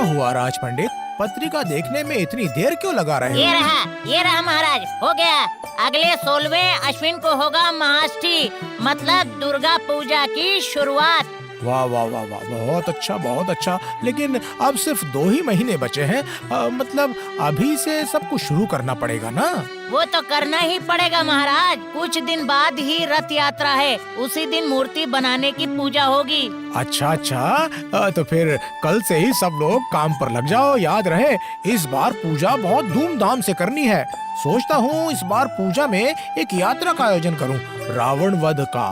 हुआ राज पंडित? पत्रिका देखने में इतनी देर क्यों लगा रहे ये हो? रहा महाराज, हो गया। अगले 16वें अश्विन को होगा महाष्ठी, मतलब दुर्गा पूजा की शुरुआत। वाह वाह वाह वाह, बहुत अच्छा बहुत अच्छा। लेकिन अब सिर्फ 2 ही महीने बचे हैं, मतलब अभी से सब कुछ शुरू करना पड़ेगा ना? वो तो करना ही पड़ेगा महाराज। कुछ दिन बाद ही रथ यात्रा है, उसी दिन मूर्ति बनाने की पूजा होगी। अच्छा अच्छा, तो फिर कल से ही सब लोग काम पर लग जाओ। याद रहे, इस बार पूजा बहुत धूमधाम से करनी है। सोचता हूँ इस बार पूजा में एक यात्रा का आयोजन करूँ, रावण वध का।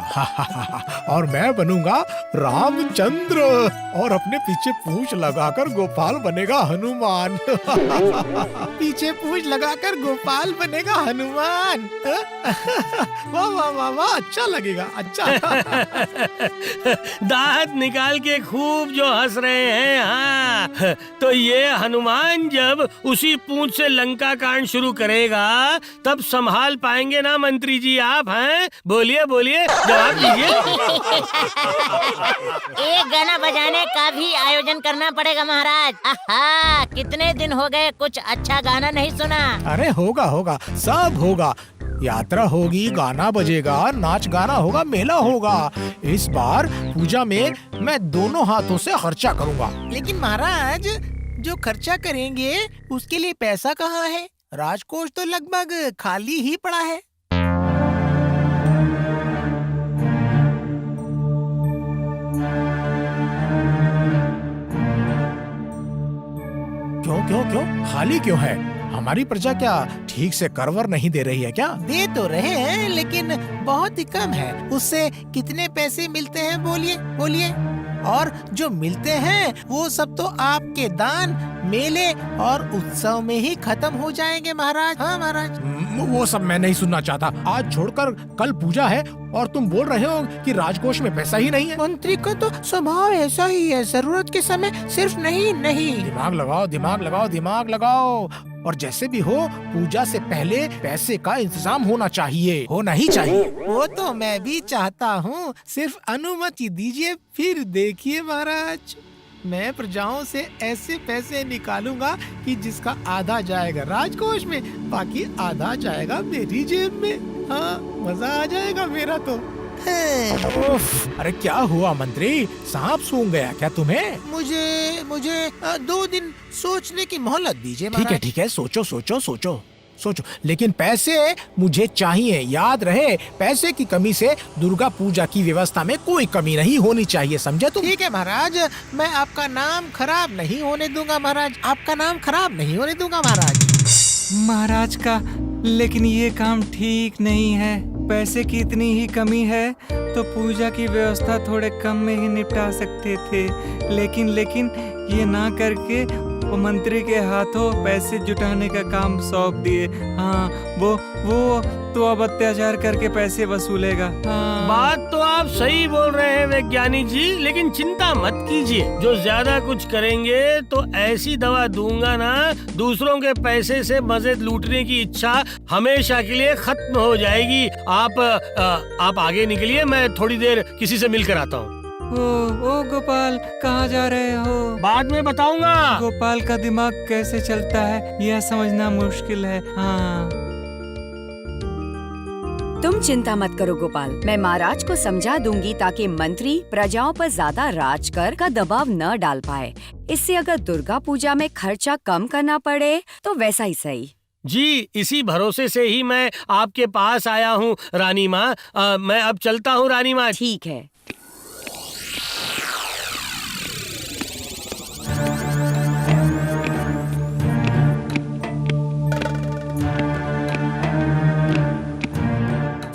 और मैं बनूंगा रामचंद्र और अपने पीछे पूंछ लगाकर गोपाल बनेगा हनुमान। पीछे पूंछ लगाकर गोपाल बनेगा हनुमान। वाह वाह वाह वाह, अच्छा लगेगा, अच्छा। दांत निकाल के खूब जो हंस रहे हैं। हाँ, तो ये हनुमान जब उसी पूंछ से लंका कांड शुरू करेगा तब संभाल पाएंगे ना मंत्री जी आप? हैं, बोलिए बोलिए, जवाब दीजिए। एक गाना बजाने का भी आयोजन करना पड़ेगा महाराज। आहा, कितने दिन हो गए कुछ अच्छा गाना नहीं सुना। अरे होगा होगा, सब होगा। यात्रा होगी, गाना बजेगा, नाच गाना होगा, मेला होगा। इस बार पूजा में मैं दोनों हाथों से खर्चा करूंगा। लेकिन महाराज, जो खर्चा करेंगे उसके लिए पैसा कहाँ है? राजकोष तो लगभग खाली ही पड़ा है। क्यों क्यों क्यों खाली क्यों है? हमारी प्रजा क्या ठीक से करवर नहीं दे रही है क्या? दे तो रहे हैं, लेकिन बहुत ही कम है। उससे कितने पैसे मिलते हैं बोलिए बोलिए? और जो मिलते हैं वो सब तो आपके दान, मेले और उत्सव में ही खत्म हो जाएंगे महाराज। हाँ महाराज। वो सब मैं नहीं सुनना चाहता। आज छोड़कर कल पूजा है और तुम बोल रहे हो कि राजकोष में पैसा ही नहीं है। मंत्री का तो स्वभाव ऐसा ही है, जरूरत के समय सिर्फ नहीं नहीं। दिमाग लगाओ दिमाग लगाओ दिमाग लगाओ। और जैसे भी हो, पूजा से पहले पैसे का इंतजाम होना चाहिए, होना ही चाहिए। वो तो मैं भी चाहता हूँ, सिर्फ अनुमति दीजिए। फिर देखिए महाराज, मैं प्रजाओं से ऐसे पैसे निकालूंगा कि जिसका आधा जाएगा राजकोष में, बाकी आधा जाएगा मेरी जेब में। हाँ, मजा आ जाएगा मेरा तो। उफ, अरे क्या हुआ मंत्री, सांप सूंघ गया क्या तुम्हें? मुझे 2 दिन सोचने की मोहलत दीजिए ठीक है ठीक है, सोचो सोचो सोचो सोचो, लेकिन पैसे मुझे चाहिए। याद रहे, पैसे की कमी से दुर्गा पूजा की व्यवस्था में कोई कमी नहीं होनी चाहिए, समझे तुम? ठीक है महाराज, मैं आपका नाम खराब नहीं होने दूंगा महाराज, आपका नाम खराब नहीं होने दूंगा महाराज। महाराज का लेकिन ये काम ठीक नहीं है। पैसे की इतनी ही कमी है तो पूजा की व्यवस्था थोड़े कम में ही निपटा सकते थे, लेकिन ये ना करके वो मंत्री के हाथों पैसे जुटाने का काम सौंप दिए। हाँ, वो तो अब अत्याचार करके पैसे वसूलेगा। हाँ। बात तो आप सही बोल रहे हैं वैज्ञानिक जी, लेकिन चिंता मत कीजिए। जो ज्यादा कुछ करेंगे तो ऐसी दवा दूंगा ना, दूसरों के पैसे से मजे लूटने की इच्छा हमेशा के लिए खत्म हो जाएगी। आप आगे निकलिए, मैं थोड़ी देर किसी से मिलकर आता हूँ। ओ गोपाल, कहाँ जा रहे हो? बाद में बताऊंगा। गोपाल का दिमाग कैसे चलता है यह समझना मुश्किल है। हाँ। तुम चिंता मत करो गोपाल, मैं महाराज को समझा दूंगी ताकि मंत्री प्रजाओं पर ज्यादा राजकर का दबाव न डाल पाए। इससे अगर दुर्गा पूजा में खर्चा कम करना पड़े तो वैसा ही सही। जी, इसी भरोसे से ही मैं आपके पास आया हूँ रानी माँ। मैं अब चलता हूँ रानी माँ। ठीक है।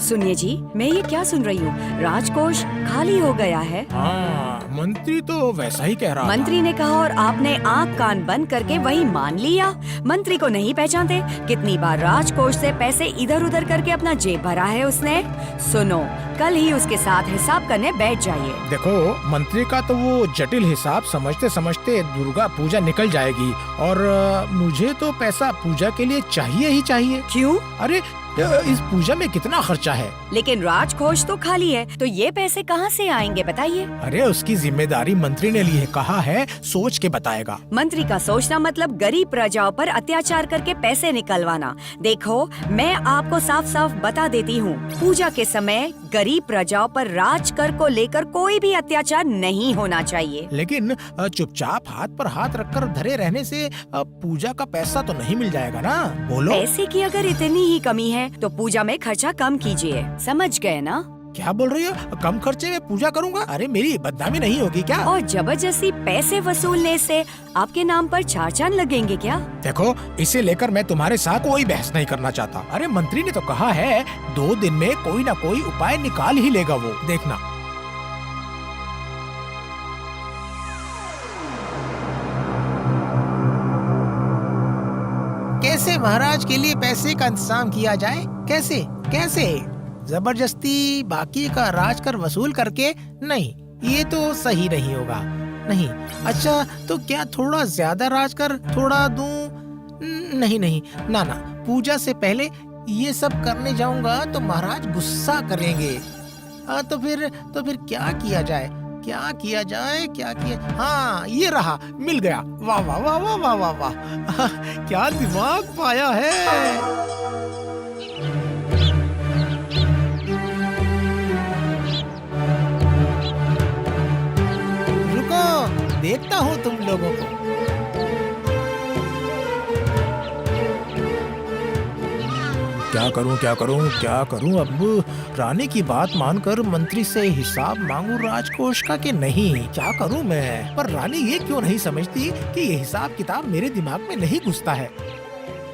सुनिए जी, मैं ये क्या सुन रही हूँ, राजकोष खाली हो गया है। हाँ, मंत्री तो वैसा ही कह रहा मंत्री ने कहा और आपने आँख कान बंद करके वही मान लिया। मंत्री को नहीं पहचानते? कितनी बार राजकोष से पैसे इधर उधर करके अपना जेब भरा है उसने। सुनो, कल ही उसके साथ हिसाब करने बैठ जाइए। देखो, मंत्री का तो वो जटिल हिसाब समझते समझते दुर्गा पूजा निकल जाएगी और मुझे तो पैसा पूजा के लिए चाहिए ही चाहिए। क्यों? अरे इस पूजा में कितना खर्चा है? लेकिन राजकोष तो खाली है, तो ये पैसे कहाँ से आएंगे बताइए? अरे उसकी जिम्मेदारी मंत्री ने ली है, कहा है सोच के बताएगा। मंत्री का सोचना मतलब गरीब प्रजाओं पर अत्याचार करके पैसे निकलवाना। देखो, मैं आपको साफ साफ बता देती हूँ, पूजा के समय गरीब प्रजाओं पर राज कर को लेकर कोई भी अत्याचार नहीं होना चाहिए। लेकिन चुपचाप हाथ पर हाथ रखकर धरे रहने से पूजा का पैसा तो नहीं मिल जाएगा ना? बोलो। पैसे की अगर इतनी ही कमी है तो पूजा में खर्चा कम कीजिए, समझ गए ना? क्या बोल रही हो? कम खर्चे में पूजा करूंगा? अरे मेरी बदनामी नहीं होगी क्या? और जबरदस्ती पैसे वसूलने से आपके नाम पर चार चांद लगेंगे क्या? देखो, इसे लेकर मैं तुम्हारे साथ कोई बहस नहीं करना चाहता। अरे मंत्री ने तो कहा है 2 दिन में कोई ना कोई उपाय निकाल ही लेगा वो, देखना। कैसे महाराज के लिए पैसे का इंतजाम किया जाए? कैसे कैसे? जबरदस्ती बाकी का राज कर वसूल करके? नहीं, ये तो सही नहीं होगा। नहीं। अच्छा, तो क्या थोड़ा ज्यादा राज कर थोड़ा दूं? नहीं नहीं, ना ना, पूजा से पहले ये सब करने जाऊंगा तो महाराज गुस्सा करेंगे। तो फिर क्या किया जाए? क्या किया जाए? क्या किया? हाँ, ये रहा, मिल गया। वाह वाह वाह वाह वाह वाह वाह, क्या दिमाग पाया है। रुको, देखता हूँ तुम लोगों को। क्या करूं क्या करूं क्या करूं? अब रानी की बात मानकर मंत्री से हिसाब मांगू राजकोष का कि नहीं? क्या करूं मैं? पर रानी ये क्यों नहीं समझती कि ये हिसाब किताब मेरे दिमाग में नहीं घुसता है?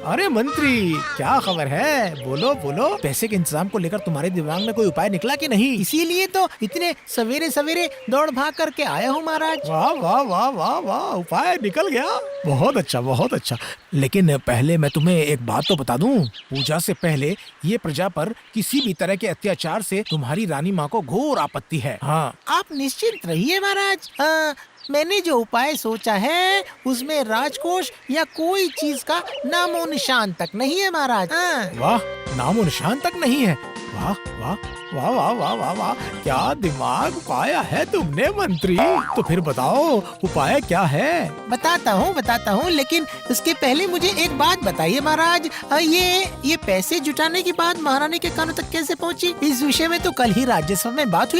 अरे मंत्री, क्या खबर है? बोलो बोलो। पैसे के इंतजाम को लेकर तुम्हारे दिमाग में कोई उपाय निकला कि नहीं? इसीलिए तो इतने सवेरे सवेरे दौड़ भाग करके आया हूँ महाराज। वाह वाह वाह वाह वाह, उपाय निकल गया। बहुत अच्छा बहुत अच्छा। लेकिन पहले मैं तुम्हें एक बात तो बता दूं, पूजा से पहले ये प्रजा पर किसी भी तरह के अत्याचार से तुम्हारी रानी माँ को घोर आपत्ति है। हाँ, आप निश्चिंत रहिए महाराज। मैंने जो उपाय सोचा है उसमें राजकोष या कोई चीज का नामो निशान तक नहीं है महाराज। वाह, नामो निशान तक नहीं है? वाह वाह वाह वाह वाह वाह वाह, क्या दिमाग पाया है तुमने मंत्री। तो फिर बताओ उपाय क्या है? बताता हूँ, लेकिन उसके पहले मुझे एक बात बताइए महाराज। ये पैसे जुटाने की बात महारानी के कानों तक कैसे पहुँची? इस विषय में तो कल ही राज्यसभा में बात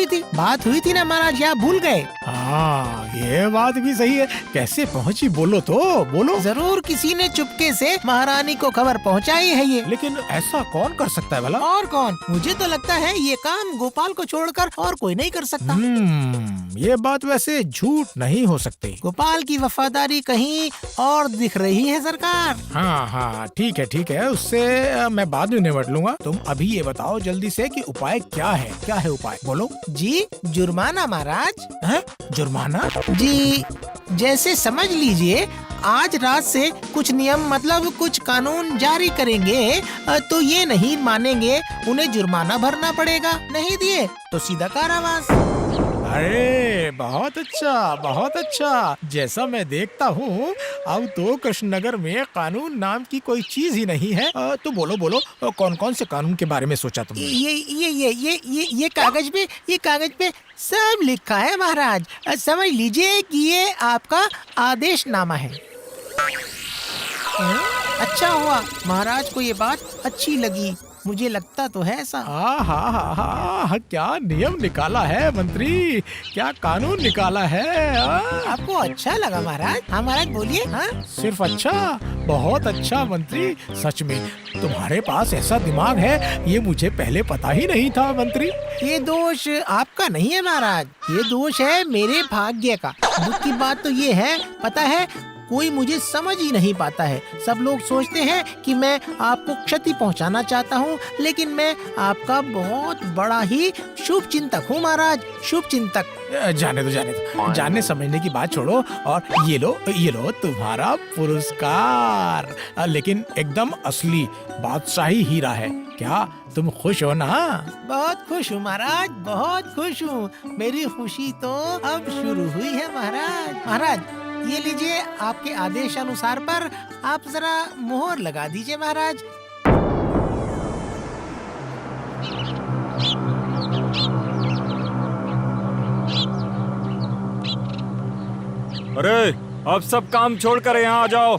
हुई थी ना महाराज, या भूल गए? हाँ, ये बात भी सही है। कैसे पहुँची? बोलो तो बोलो। जरूर किसी ने चुपके से महारानी को खबर पहुँचाई है ये। लेकिन ऐसा कौन कर सकता है भला? और कौन? मुझे तो लगता है ये काम गोपाल को छोड़कर और कोई नहीं कर सकता। ये बात वैसे झूठ नहीं हो सकती। गोपाल की वफादारी कहीं और दिख रही है सरकार। हाँ हाँ, ठीक है, उससे मैं बाद में निपट लूंगा। तुम अभी ये बताओ जल्दी से कि उपाय क्या है? क्या है उपाय? बोलो। जी, जुर्माना महाराज। हैं? जुर्माना? जी, जैसे समझ लीजिए आज रात से कुछ नियम मतलब कुछ कानून जारी करेंगे, तो ये नहीं मानेंगे उन्हें जुर्माना भरना पड़ेगा। नहीं दिए तो सीधा कारावास। अरे बहुत अच्छा। जैसा मैं देखता हूँ अब तो कृष्णनगर में कानून नाम की कोई चीज ही नहीं है। तो बोलो कौन कौन से कानून के बारे में सोचा तुमने? ये कागज पे सब लिखा है महाराज। समझ लीजिए कि ये आपका आदेशनामा है। अच्छा हुआ महाराज को ये बात अच्छी लगी, मुझे लगता तो है ऐसा। हाँ, क्या नियम निकाला है मंत्री, क्या कानून निकाला है। आपको अच्छा लगा महाराज? हाँ महाराज बोलिए। हाँ, सिर्फ अच्छा? बहुत अच्छा मंत्री, सच में तुम्हारे पास ऐसा दिमाग है ये मुझे पहले पता ही नहीं था मंत्री। ये दोष आपका नहीं है महाराज, ये दोष है मेरे भाग्य का। दुख की बात तो ये है, पता है कोई मुझे समझ ही नहीं पाता है। सब लोग सोचते हैं कि मैं आपको क्षति पहुंचाना चाहता हूं, लेकिन मैं आपका बहुत बड़ा ही शुभ चिंतक हूं महाराज, शुभ चिंतक। जाने दो, जानने समझने की बात छोड़ो और ये लो तुम्हारा पुरस्कार। लेकिन एकदम असली बादशाही हीरा है। क्या तुम खुश हो ना? बहुत खुश हूँ महाराज, बहुत खुश हूँ। मेरी खुशी तो अब शुरू हुई है महाराज। ये लीजिए, आपके आदेश अनुसार पर आप जरा मोहर लगा दीजिए महाराज। अरे अब सब काम छोड़कर यहाँ आ जाओ।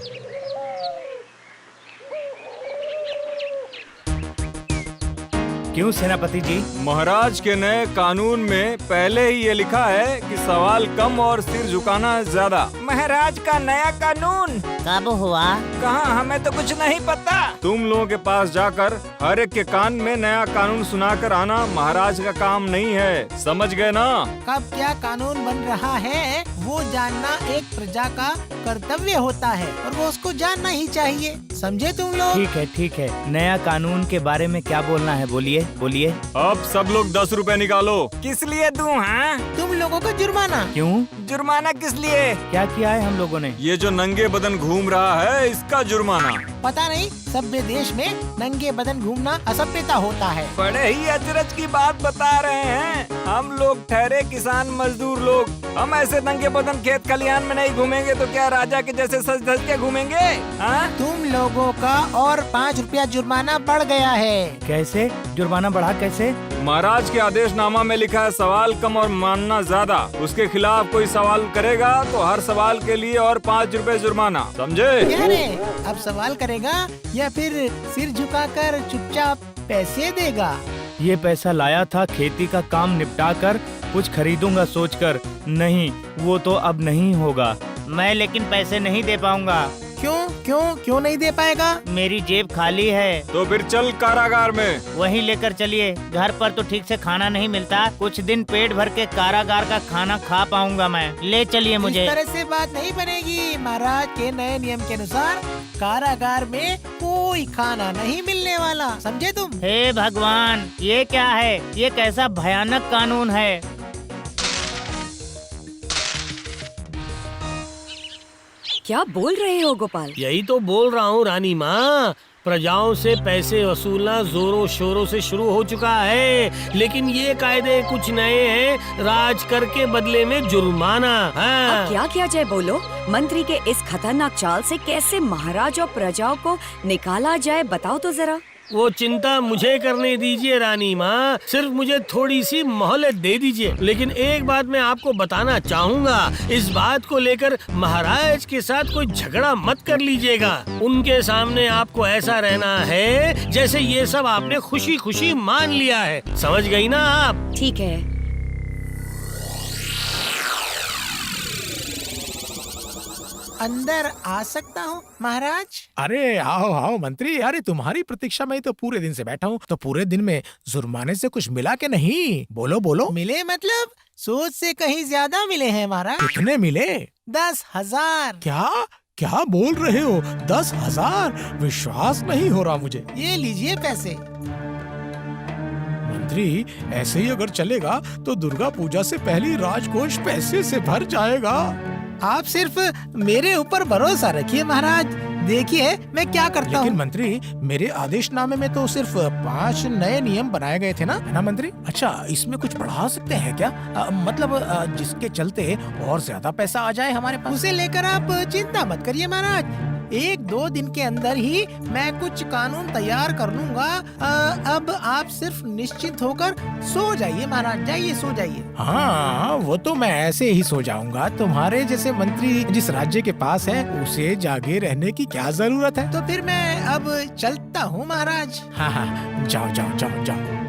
क्यों सेनापति जी? महाराज के नए कानून में पहले ही ये लिखा है कि सवाल कम और सिर झुकाना ज्यादा। महाराज का नया कानून कब हुआ? कहाँ, हमें तो कुछ नहीं पता। तुम लोगों के पास जाकर हर एक के कान में नया कानून सुनाकर आना महाराज का काम नहीं है, समझ गए ना? कब क्या कानून बन रहा है वो जानना एक प्रजा का कर्तव्य होता है और वो उसको जानना ही चाहिए, समझे तुम लोग? ठीक है। नया कानून के बारे में क्या बोलना है, बोलिए। अब सब लोग 10 रुपए निकालो। किस लिए दूं? हाँ, तुम लोगों का जुर्माना। क्यों जुर्माना किस लिए? क्या किया है हम लोगों ने? ये जो नंगे बदन घूम रहा है इसका जुर्माना। पता नहीं, सभ्य देश में नंगे बदन घूमना असभ्यता होता है। बड़े ही अचरज की बात बता रहे हैं। हम लोग ठहरे किसान मजदूर लोग, हम ऐसे नंगे बदन खेत खलिहान में नहीं घूमेंगे तो क्या राजा के जैसे सज धज के घूमेंगे? हाँ? तुम लोगों का और 5 रुपया जुर्माना बढ़ गया है। कैसे जुर्माना बढ़ा, कैसे? महाराज के आदेशनामा में लिखा है सवाल कम और मानना ज्यादा। उसके खिलाफ कोई सवाल करेगा तो हर सवाल के लिए और 5 रुपए जुर्माना, समझे? क्या रे, अब सवाल करेगा या फिर सिर झुकाकर चुपचाप पैसे देगा? ये पैसा लाया था खेती का काम निपटा कर कुछ खरीदूंगा सोचकर। नहीं, वो तो अब नहीं होगा। मैं लेकिन पैसे नहीं दे पाऊंगा। क्यों नहीं दे पाएगा? मेरी जेब खाली है। तो फिर चल कारागार में। वहीं लेकर चलिए, घर पर तो ठीक से खाना नहीं मिलता। कुछ दिन पेट भर के कारागार का खाना खा पाऊंगा मैं। ले चलिए मुझे। इस तरह से बात नहीं बनेगी। महाराज के नए नियम के अनुसार कारागार में कोई खाना नहीं मिलने वाला, समझे तुम? हे भगवान, ये क्या है? ये कैसा भयानक कानून है? क्या बोल रहे हो गोपाल? यही तो बोल रहा हूँ रानी माँ, प्रजाओं से पैसे वसूलना जोरों शोरों से शुरू हो चुका है, लेकिन ये कायदे कुछ नए हैं। राज कर के बदले में जुर्माना। हाँ। अब क्या किया जाए बोलो? मंत्री के इस खतरनाक चाल से कैसे महाराज और प्रजाओं को निकाला जाए, बताओ तो जरा। वो चिंता मुझे करने दीजिए रानी माँ, सिर्फ मुझे थोड़ी सी मोहलत दे दीजिए। लेकिन एक बात मैं आपको बताना चाहूँगा, इस बात को लेकर महाराज के साथ कोई झगड़ा मत कर लीजिएगा। उनके सामने आपको ऐसा रहना है जैसे ये सब आपने खुशी खुशी मान लिया है, समझ गई ना आप? ठीक है। अंदर आ सकता हूँ महाराज? अरे आओ आओ मंत्री, अरे तुम्हारी प्रतीक्षा में ही तो पूरे दिन से बैठा हूँ। तो पूरे दिन में जुर्माने से कुछ मिला के नहीं? बोलो बोलो। मिले मतलब सोच से कहीं ज्यादा मिले हैं महाराज। कितने मिले? 10,000। क्या बोल रहे हो? 10,000? विश्वास नहीं हो रहा मुझे। ये लीजिए पैसे। मंत्री, ऐसे ही अगर चलेगा तो दुर्गा पूजा से पहले राजकोष पैसे से भर जाएगा। आप सिर्फ मेरे ऊपर भरोसा रखिए महाराज, देखिए मैं क्या करता लेकिन हूँ। मंत्री, मेरे आदेशनामे में तो सिर्फ 5 नए नियम बनाए गए थे ना, है ना मंत्री? अच्छा, इसमें कुछ बढ़ा सकते हैं क्या? मतलब जिसके चलते और ज्यादा पैसा आ जाए हमारे पास। उसे लेकर आप चिंता मत करिए महाराज, 1-2 दिन के अंदर ही मैं कुछ कानून तैयार कर लूंगा। अब आप सिर्फ निश्चिंत होकर सो जाइए महाराज, जाइए सो जाइए। हाँ, वो तो मैं ऐसे ही सो जाऊंगा। तुम्हारे जैसे मंत्री जिस राज्य के पास है उसे जागे रहने की क्या जरूरत है? तो फिर मैं अब चलता हूँ महाराज। हाँ, जाओ जाओ जाओ जाओ।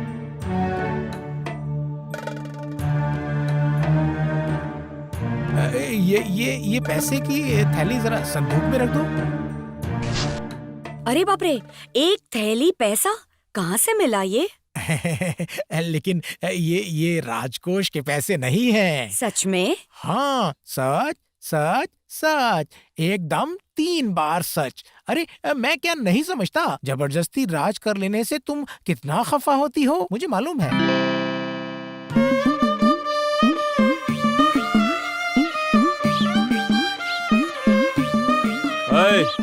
ये पैसे की थैली जरा संदूक में रख दो। अरे बाप रे, 1 थैली पैसा कहाँ से मिला ये? लेकिन ये राजकोष के पैसे नहीं हैं। सच में? हाँ, सच सच सच, एकदम 3 बार सच। अरे मैं क्या नहीं समझता? जबरदस्ती राज कर लेने से तुम कितना खफा होती हो, मुझे मालूम है।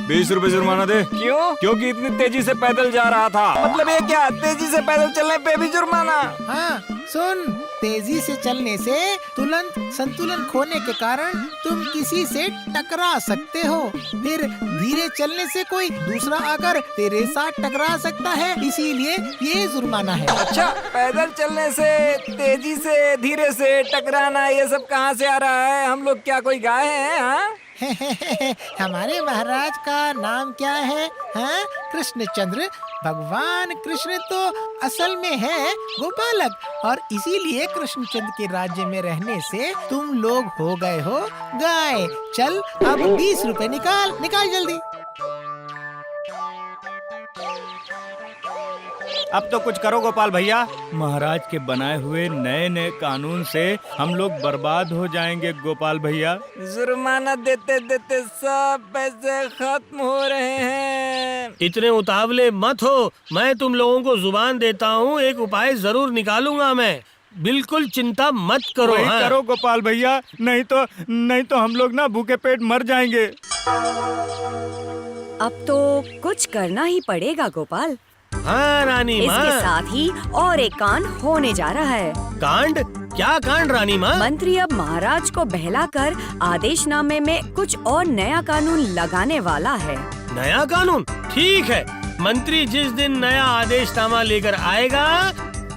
20 रुपए जुर्माना दे। क्यों? क्योंकि इतनी तेजी से पैदल जा रहा था। मतलब ये क्या, तेजी से पैदल चलने पे भी जुर्माना? हाँ, सुन, तेजी से चलने से तुरंत संतुलन खोने के कारण तुम किसी से टकरा सकते हो। फिर धीरे चलने से कोई दूसरा आकर तेरे साथ टकरा सकता है, इसीलिए ये जुर्माना है। अच्छा, पैदल चलने से, तेजी से, धीरे से टकराना, ये सब कहाँ से आ रहा है? हम लोग क्या कोई गाय हैं? हाँ? हमारे महाराज का नाम क्या है? हाँ, कृष्णचंद्र। भगवान कृष्ण तो असल में है गोपालक, और इसीलिए कृष्णचंद्र के राज्य में रहने से तुम लोग हो गए हो गाय। चल अब 20 रुपए निकाल जल्दी। अब तो कुछ करो गोपाल भैया। महाराज के बनाए हुए नए नए कानून से हम लोग बर्बाद हो जाएंगे गोपाल भैया। जुर्माना देते देते सब पैसे खत्म हो रहे हैं। इतने उतावले मत हो, मैं तुम लोगों को जुबान देता हूँ, एक उपाय जरूर निकालूंगा मैं। बिल्कुल चिंता मत करो। वही हाँ? करो गोपाल भैया, नहीं तो हम लोग ना भूखे पेट मर जाएंगे। अब तो कुछ करना ही पड़ेगा गोपाल। हाँ रानी इसके माँ। साथ ही और एक कांड होने जा रहा है। कांड? क्या कांड रानी माँ? मंत्री अब महाराज को बहलाकर आदेशनामे में कुछ और नया कानून लगाने वाला है। नया कानून? ठीक है, मंत्री जिस दिन नया आदेशनामा लेकर आएगा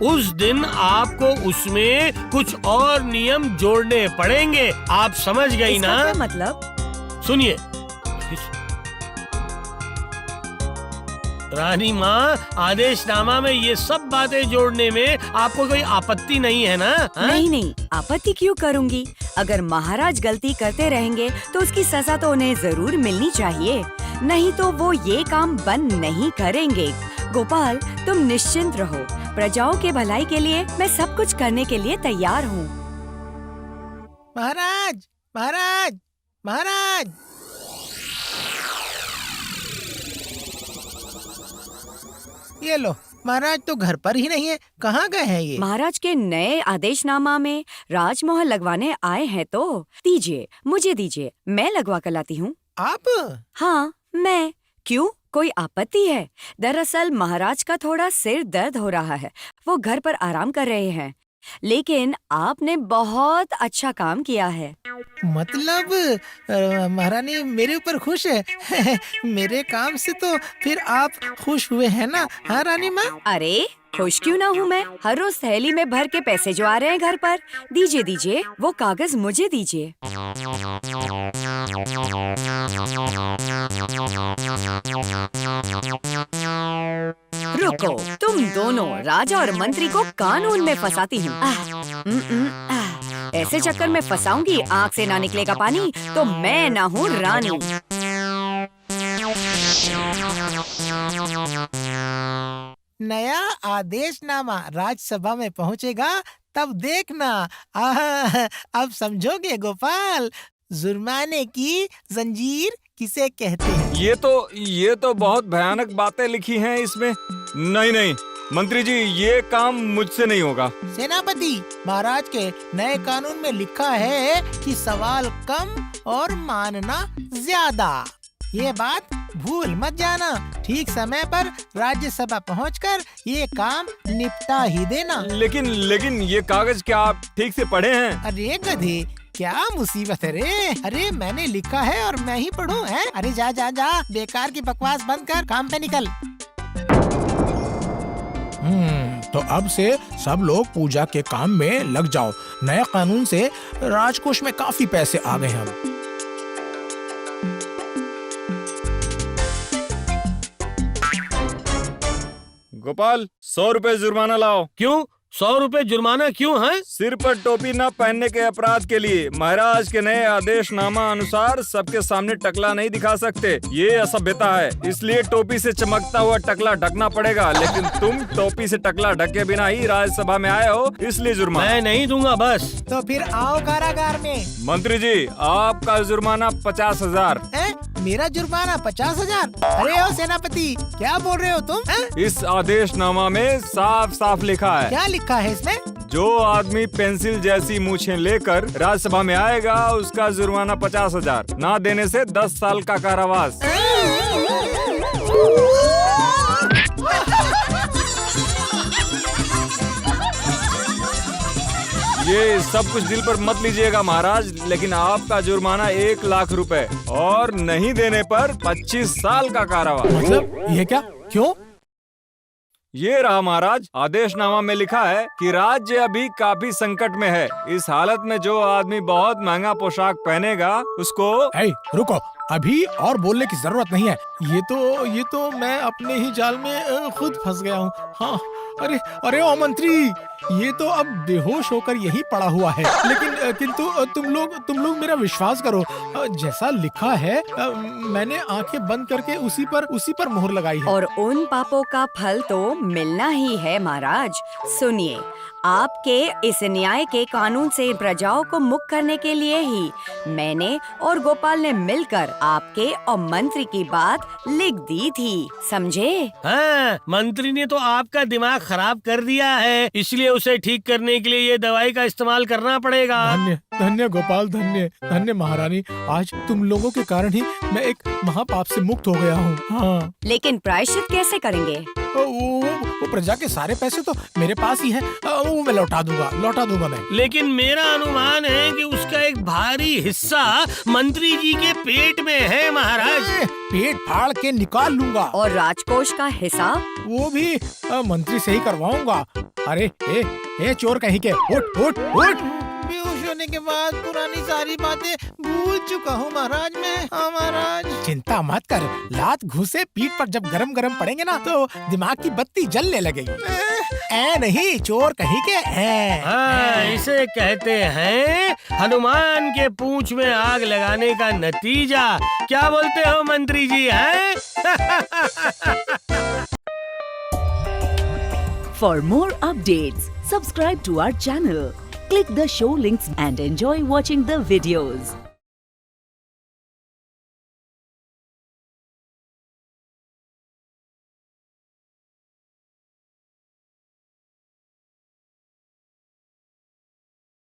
उस दिन आपको उसमें कुछ और नियम जोड़ने पड़ेंगे। आप समझ गई इसका ना? क्या मतलब? सुनिए रानी माँ, आदेशनामा में ये सब बातें जोड़ने में आपको कोई आपत्ति नहीं है ना? हाँ? नहीं, आपत्ति क्यों करूंगी? अगर महाराज गलती करते रहेंगे तो उसकी सजा तो उन्हें जरूर मिलनी चाहिए, नहीं तो वो ये काम बंद नहीं करेंगे। गोपाल, तुम निश्चिंत रहो, प्रजाओं के भलाई के लिए मैं सब कुछ करने के लिए तैयार हूँ। महाराज, महाराज, महाराज। ये लो, महाराज तो घर पर ही नहीं है, कहाँ गए हैं ये? महाराज के नए आदेशनामा में राजमोहर लगवाने आए हैं तो दीजिए, मुझे दीजिए, मैं लगवा कर लाती हूँ। आप? हाँ, मैं। क्यों, कोई आपत्ति है? दरअसल महाराज का थोड़ा सिर दर्द हो रहा है, वो घर पर आराम कर रहे हैं, लेकिन आपने बहुत अच्छा काम किया है। मतलब महारानी मेरे ऊपर खुश है? मेरे काम से तो फिर आप खुश हुए हैं ना? हाँ रानी माँ? अरे खुश क्यों ना हूँ मैं? हर रोज थैली में भर के पैसे जो आ रहे हैं घर पर। दीजिए, वो कागज मुझे दीजिए। रुको, तुम दोनों राजा और मंत्री को कानून में फंसाती हूँ। ऐसे चक्कर में फंसाऊंगी, आँख से ना निकलेगा पानी तो मैं ना हूँ रानी। नया आदेशनामा राज्यसभा में पहुंचेगा तब देखना। अब समझोगे गोपाल, जुर्माने की जंजीर किसे कहते हैं? ये तो बहुत भयानक बातें लिखी हैं इसमें। नहीं मंत्री जी, ये काम मुझसे नहीं होगा। सेनापति, महाराज के नए कानून में लिखा है कि सवाल कम और मानना ज्यादा। ये बात भूल मत जाना। ठीक समय पर राज्यसभा पहुंचकर ये काम निपटा ही देना। लेकिन ये कागज क्या आप ठीक से पढ़े हैं? अरे गधे, क्या मुसीबत है रे? अरे मैंने लिखा है और मैं ही पढ़ूं है? अरे जा, बेकार की बकवास बंद कर, काम पे निकल। तो अब से सब लोग पूजा के काम में लग जाओ। नए कानून से राजकोष में काफी पैसे आ गए हैं अब। गोपाल, 100 रुपए जुर्माना लाओ। क्यों 100 रुपए जुर्माना क्यों है? सिर पर टोपी न पहनने के अपराध के लिए। महाराज के नए आदेशनामा अनुसार सबके सामने टकला नहीं दिखा सकते, ये असभ्यता है, इसलिए टोपी से चमकता हुआ टकला ढकना पड़ेगा। लेकिन तुम टोपी से टकला ढके बिना ही राज्यसभा में आए हो, इसलिए जुर्माना। मैं नहीं दूंगा बस। तो फिर आओ कारागार में। मंत्री जी, आपका जुर्माना 50,000। मेरा जुर्माना 50,000? अरे ओ सेनापति, क्या बोल रहे हो तुम? इस आदेशनामा में साफ साफ लिखा है। क्या लिखा है इसमें? जो आदमी पेंसिल जैसी मूछें लेकर राज्यसभा में आएगा उसका जुर्माना 50,000, ना देने से 10 साल का कारावास। ये सब कुछ दिल पर मत लीजिएगा महाराज, लेकिन आपका जुर्माना 1 लाख रुपए और नहीं देने पर 25 साल का कारावास। मतलब ये क्या, क्यों? ये रहा महाराज, आदेशनामा में लिखा है कि राज्य अभी काफी संकट में है। इस हालत में जो आदमी बहुत महंगा पोशाक पहनेगा उसको। ए, रुको, अभी और बोलने की जरूरत नहीं है। ये तो मैं अपने ही जाल में खुद फंस गया हूँ। हाँ, अरे अरे ओ मंत्री, ये तो अब बेहोश होकर यही पड़ा हुआ है। लेकिन किंतु तुम लोग मेरा विश्वास करो, जैसा लिखा है मैंने आंखें बंद करके उसी पर मोहर लगाई है। और उन पापों का फल तो मिलना ही है महाराज। सुनिए, आपके इस न्याय के कानून से प्रजाओं को मुक्त करने के लिए ही मैंने और गोपाल ने मिलकर आपके और मंत्री की बात लिख दी थी, समझे? हाँ, मंत्री ने तो आपका दिमाग खराब कर दिया है, इसलिए उसे ठीक करने के लिए ये दवाई का इस्तेमाल करना पड़ेगा। धन्य धन्य गोपाल, धन्य धन्य महारानी, आज तुम लोगों के कारण ही मैं एक महापाप से मुक्त हो गया हूँ। हाँ, लेकिन प्रायश्चित कैसे करेंगे? वो प्रजा के सारे पैसे तो मेरे पास ही है, वो मैं लौटा दूंगा मैं। लेकिन मेरा अनुमान है कि उसका एक भारी हिस्सा मंत्री जी के पेट में है महाराज। पेट फाड़ के निकाल लूंगा। और राजकोष का हिसाब? वो भी मंत्री से ही करवाऊंगा। अरे ए चोर कहीं के, उठ उठ उठ। बेहोश होने के बाद पुरानी सारी बातें भूल चुका हूँ महाराज मैं। हाँ महाराज। चिंता मत कर, लात घुसे पीठ पर जब गरम गरम पड़ेंगे ना तो दिमाग की बत्ती जलने लगेगी। ऐ नहीं, चोर कहीं के हैं। हाँ, इसे कहते हैं हनुमान के पूंछ में आग लगाने का नतीजा। क्या बोलते हो मंत्री जी हैं? For more updates, subscribe to our channel, click the show links and enjoy watching the videos.